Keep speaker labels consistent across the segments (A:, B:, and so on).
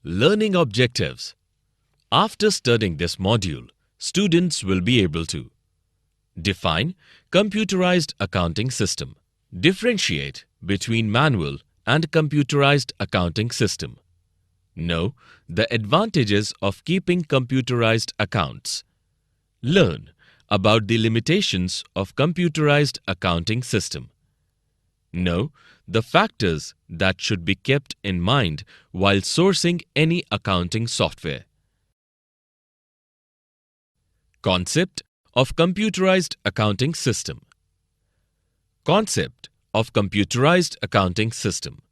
A: Learning objectives. After studying this module, students will be able to define computerized accounting system, differentiate between manual and computerized accounting system, know the advantages of keeping computerized accounts, learn about the limitations of computerized accounting system, know the factors that should be kept in mind while sourcing any accounting software. Concept of computerized accounting system. Concept of computerized accounting system.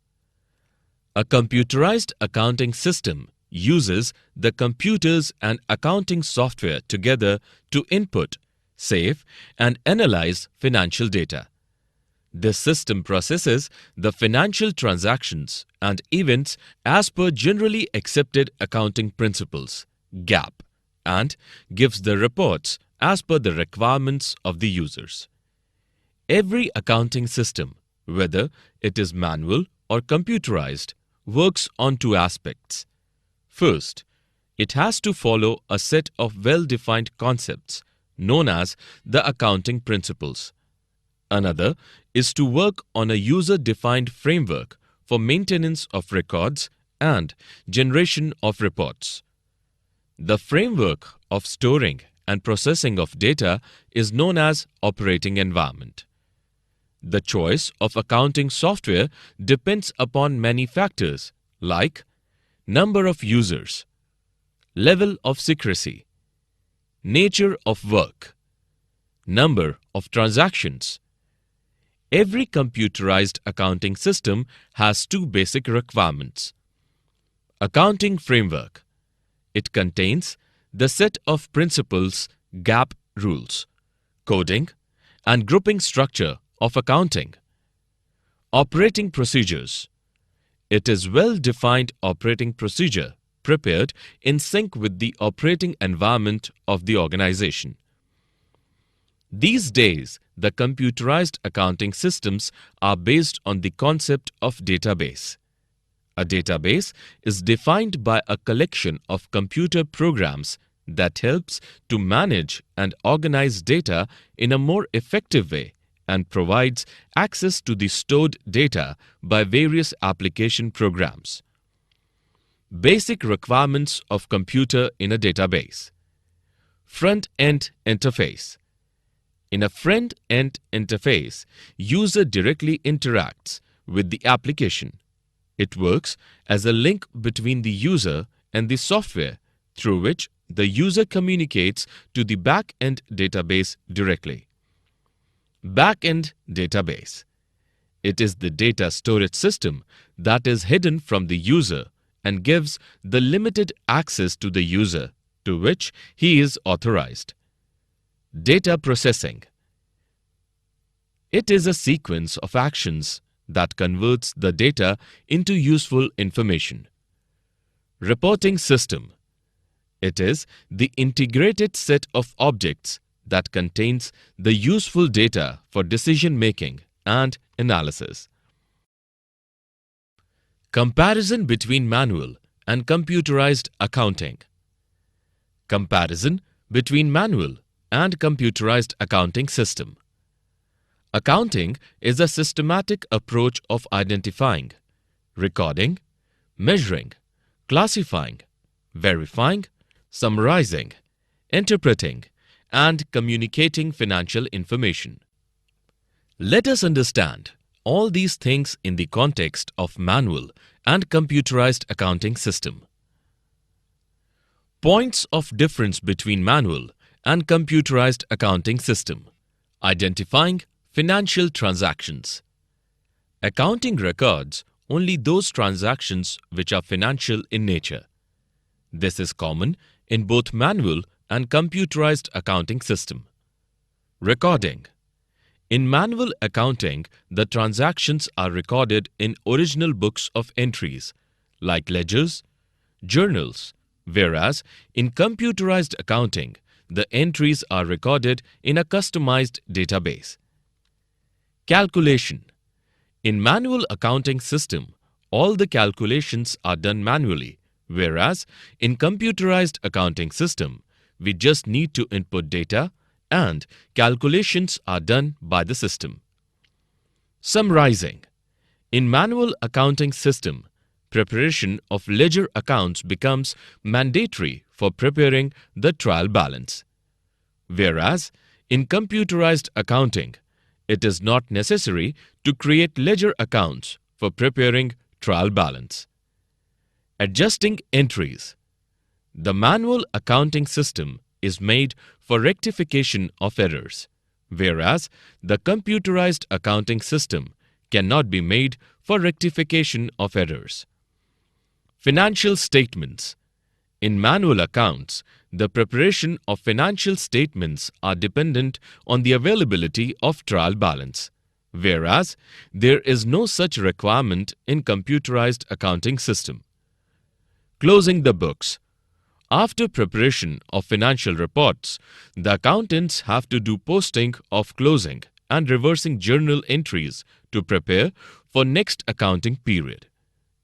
A: A computerized accounting system uses the computers and accounting software together to input, save, and analyze financial data. This system processes the financial transactions and events as per generally accepted accounting principles, GAAP, and gives the reports as per the requirements of the users. Every accounting system, whether it is manual or computerized, works on two aspects. First, it has to follow a set of well-defined concepts known as the accounting principles. Another is to work on a user-defined framework for maintenance of records and generation of reports. The framework of storing and processing of data is known as operating environment. The choice of accounting software depends upon many factors like number of users, level of secrecy, nature of work, number of transactions. Every computerized accounting system has two basic requirements. Accounting framework. It contains the set of principles, GAAP rules, coding, and grouping structure of accounting. Operating procedures. It is well-defined operating procedure prepared in sync with the operating environment of the organization. These days, the computerized accounting systems are based on the concept of database. A database is defined by a collection of computer programs that helps to manage and organize data in a more effective way and provides access to the stored data by various application programs. Basic requirements of computer in a database. Front-end interface. In a front-end interface, user directly interacts with the application. It works as a link between the user and the software through which the user communicates to the back-end database directly. Back-end database. It is the data storage system that is hidden from the user and gives the limited access to the user to which he is authorized. Data processing. It is a sequence of actions that converts the data into useful information. Reporting system. It is the integrated set of objects that contains the useful data for decision-making and analysis. Comparison between manual and computerized accounting. Comparison between manual and computerized accounting system. Accounting is a systematic approach of identifying, recording, measuring, classifying, verifying, summarizing, interpreting, and communicating financial information. Let us understand all these things in the context of manual and computerized accounting system. Points of difference between manual and computerized accounting system. Identifying financial transactions. Accounting records only those transactions which are financial in nature. This is common in both manual and computerized accounting system. Recording. In manual accounting, the transactions are recorded in original books of entries like ledgers, journals, whereas in computerized accounting, the entries are recorded in a customized database. Calculation. In manual accounting system, all the calculations are done manually, Whereas in computerized accounting system, we just need to input data and calculations are done by the system. Summarizing. In manual accounting system, preparation of ledger accounts becomes mandatory for preparing the trial balance. Whereas in computerized accounting, it is not necessary to create ledger accounts for preparing trial balance. Adjusting entries. The manual accounting system is made for rectification of errors, whereas the computerized accounting system cannot be made for rectification of errors. Financial statements. In manual accounts, the preparation of financial statements are dependent on the availability of trial balance, whereas there is no such requirement in computerized accounting system. Closing the books. After preparation of financial reports, the accountants have to do posting of closing and reversing journal entries to prepare for next accounting period.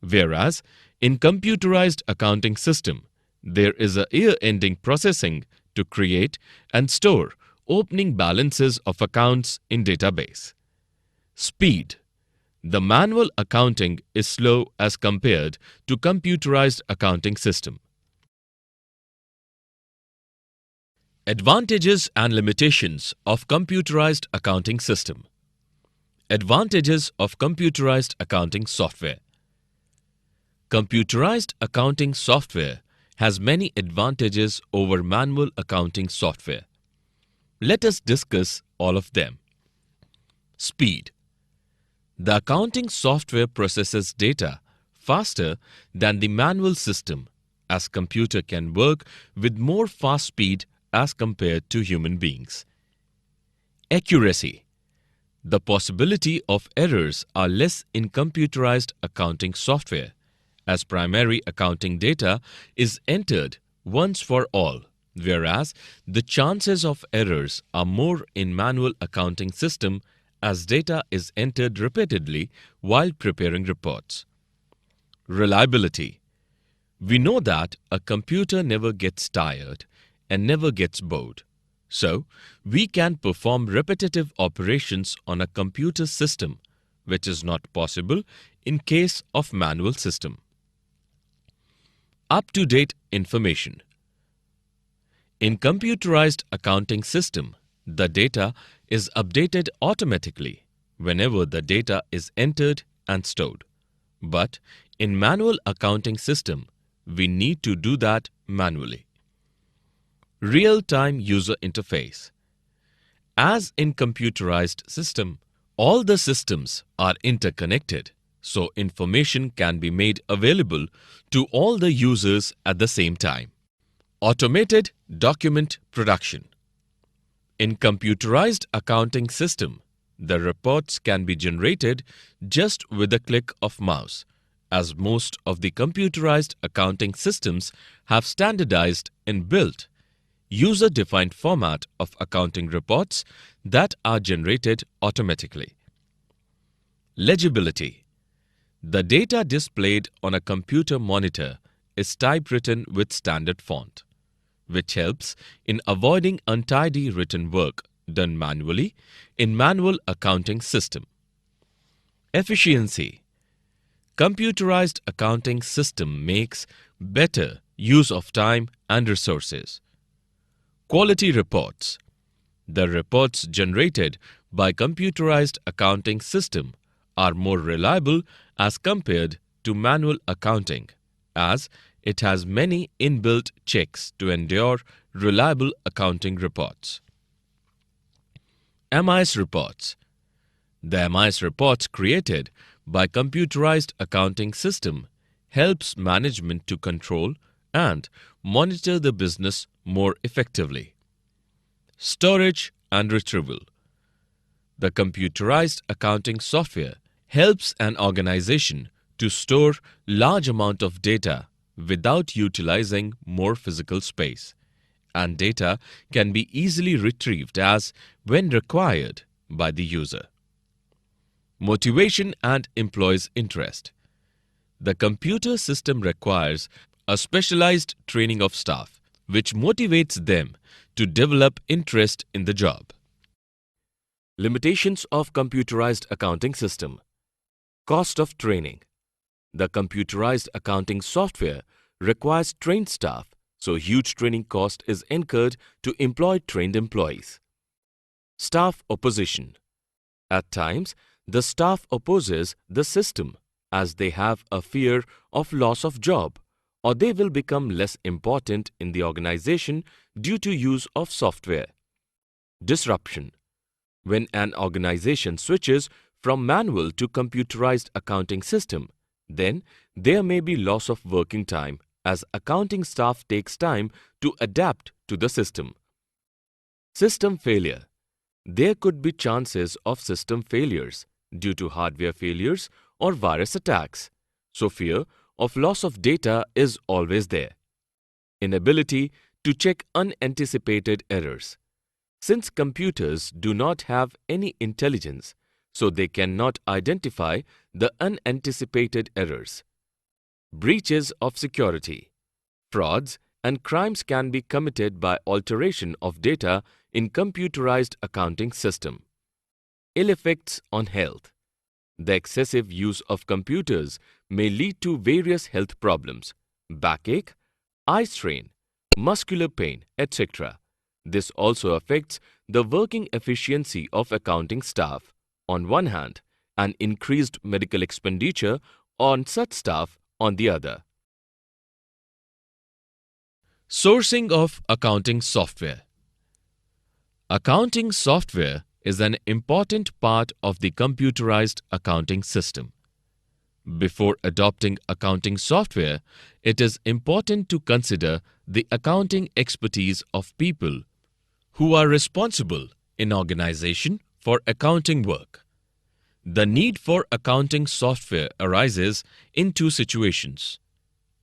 A: Whereas in computerized accounting system, there is a year-ending processing to create and store opening balances of accounts in database. Speed. The manual accounting is slow as compared to computerized accounting system. Advantages and limitations of computerized accounting system. Advantages of computerized accounting software. Computerized accounting software has many advantages over manual accounting software. Let us discuss all of them. Speed. The accounting software processes data faster than the manual system, as computer can work with more fast speed as compared to human beings. Accuracy. The possibility of errors are less in computerized accounting software, as primary accounting data is entered once for all, whereas the chances of errors are more in manual accounting system as data is entered repeatedly while preparing reports. Reliability. We know that a computer never gets tired and never gets bored. So, we can perform repetitive operations on a computer system, which is not possible in case of manual system. Up-to-date information. In computerized accounting system, the data is updated automatically whenever the data is entered and stored. But in manual accounting system, we need to do that manually. Real-time user interface. As in computerized system, all the systems are interconnected, so information can be made available to all the users at the same time. Automated document production. In computerized accounting system, the reports can be generated just with a click of mouse, as most of the computerized accounting systems have standardized inbuilt user-defined format of accounting reports that are generated automatically. Legibility. The data displayed on a computer monitor is typewritten with standard font, which helps in avoiding untidy written work done manually in manual accounting system. Efficiency. Computerized accounting system makes better use of time and resources. Quality reports. The reports generated by computerized accounting system are more reliable as compared to manual accounting, as it has many inbuilt checks to ensure reliable accounting reports. MIS reports. The MIS reports created by computerized accounting system helps management to control and monitor the business more effectively. Storage and retrieval. The computerized accounting software helps an organization to store large amount of data without utilizing more physical space, and data can be easily retrieved as when required by the user. Motivation and employees' interest. The computer system requires a specialized training of staff, which motivates them to develop interest in the job. Limitations of computerized accounting system. Cost of training. The computerized accounting software requires trained staff, so huge training cost is incurred to employ trained employees. Staff opposition. At times, the staff opposes the system as they have a fear of loss of job, or they will become less important in the organization due to use of software. Disruption. When an organization switches from manual to computerized accounting system, then there may be loss of working time as accounting staff takes time to adapt to the system. System failure. There could be chances of system failures due to hardware failures or virus attacks, so fear of loss of data is always there. Inability to check unanticipated errors. Since computers do not have any intelligence, so they cannot identify the unanticipated errors. Breaches of security. Frauds and crimes can be committed by alteration of data in computerized accounting system. Ill effects on health. The excessive use of computers may lead to various health problems, backache, eye strain, muscular pain, etc. This also affects the working efficiency of accounting staff, on one hand, and increased medical expenditure on such staff on the other. Sourcing of accounting software. Accounting software is an important part of the computerized accounting system. Before adopting accounting software, it is important to consider the accounting expertise of people who are responsible in organization for accounting work. The need for accounting software arises in two situations.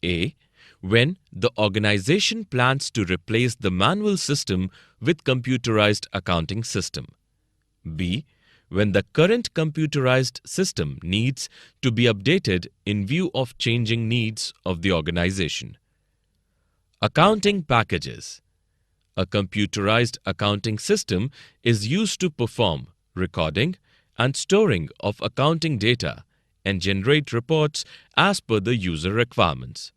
A: A. When the organization plans to replace the manual system with computerized accounting system. B. When the current computerized system needs to be updated in view of changing needs of the organization. Accounting packages. A computerized accounting system is used to perform recording and storing of accounting data and generate reports as per the user requirements.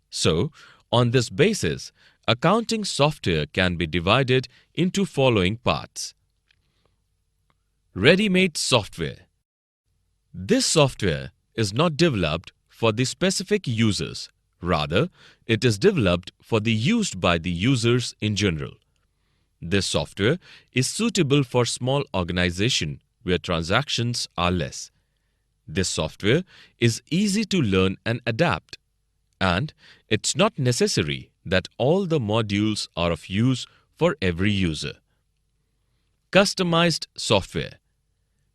A: So, on this basis, accounting software can be divided into following parts. Ready-made software. This software is not developed for the specific users. Rather, it is developed for the used by the users in general. This software is suitable for small organization where transactions are less. This software is easy to learn and adapt, and it's not necessary that all the modules are of use for every user. Customized software.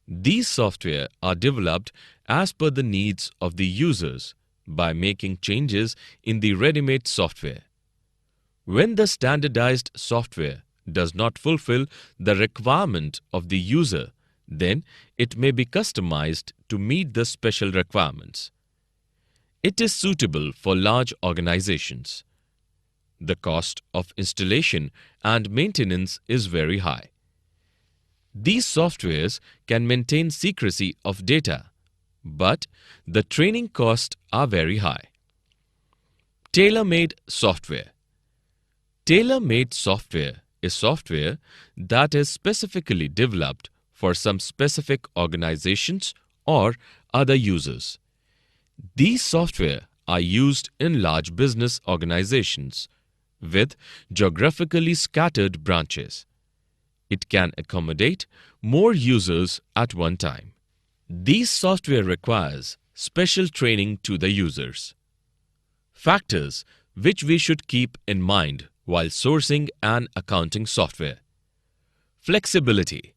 A: These software are developed as per the needs of the users by making changes in the ready-made software. When the standardized software does not fulfill the requirement of the user, then it may be customized to meet the special requirements. It is suitable for large organizations. The cost of installation and maintenance is very high. These softwares can maintain secrecy of data, but the training costs are very high. Tailor-made software. Tailor-made software is software that is specifically developed for some specific organizations or other users. These software are used in large business organizations with geographically scattered branches. It can accommodate more users at one time. These software requires special training to the users. Factors which we should keep in mind while sourcing an accounting software. Flexibility.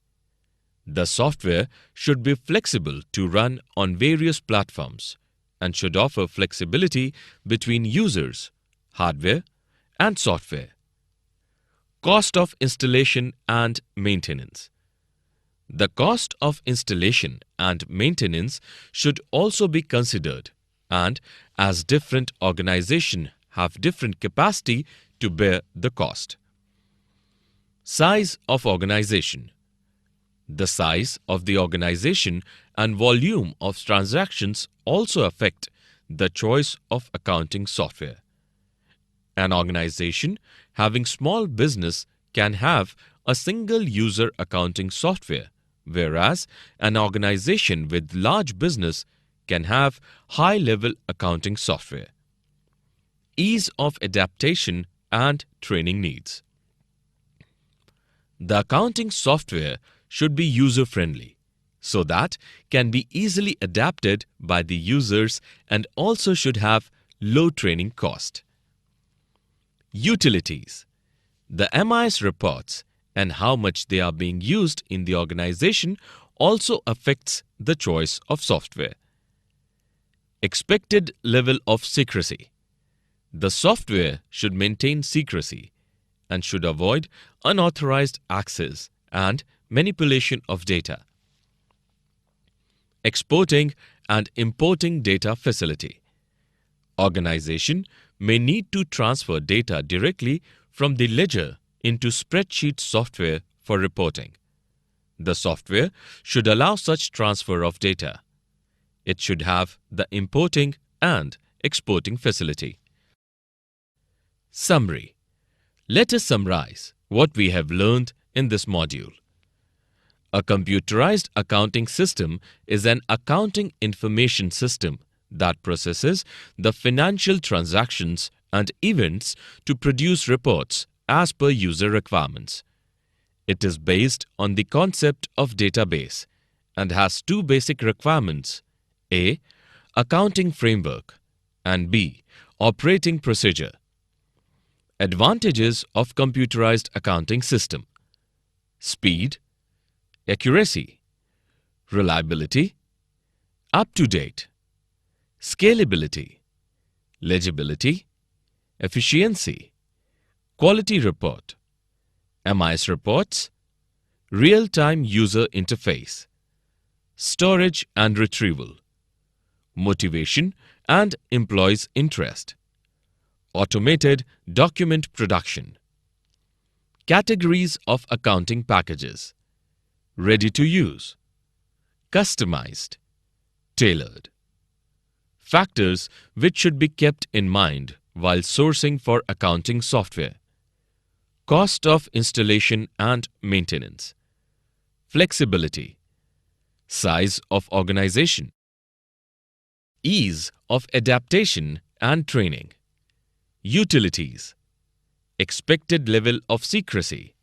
A: The software should be flexible to run on various platforms and should offer flexibility between users, hardware, and software. Cost of installation and maintenance. The cost of installation and maintenance should also be considered, and as different organizations have different capacity to bear the cost. Size of organization. The size of the organization and volume of transactions also affect the choice of accounting software. An organization having small business can have a single user accounting software, whereas an organization with large business can have high-level accounting software. Ease of adaptation and training needs. The accounting software should be user-friendly so that can be easily adapted by the users and also should have low training cost. Utilities. The MIS reports and how much they are being used in the organization also affects the choice of software. Expected level of secrecy. The software should maintain secrecy and should avoid unauthorized access and manipulation of data. Exporting and importing data facility. Organization may need to transfer data directly from the ledger into spreadsheet software for reporting. The software should allow such transfer of data. It should have the importing and exporting facility. Summary. Let us summarize what we have learned in this module. A computerized accounting system is an accounting information system that processes the financial transactions and events to produce reports as per user requirements. It is based on the concept of database and has two basic requirements: A. Accounting framework, and B. Operating procedure. Advantages of computerized accounting system: speed, accuracy, reliability, up-to-date, scalability, legibility, efficiency, quality report, MIS reports, real-time user interface, storage and retrieval, motivation and employees' interest, automated document production. Categories of accounting packages: ready to use, customized, tailored. Factors which should be kept in mind while sourcing for accounting software: cost of installation and maintenance, flexibility, size of organization, ease of adaptation and training, utilities, expected level of secrecy,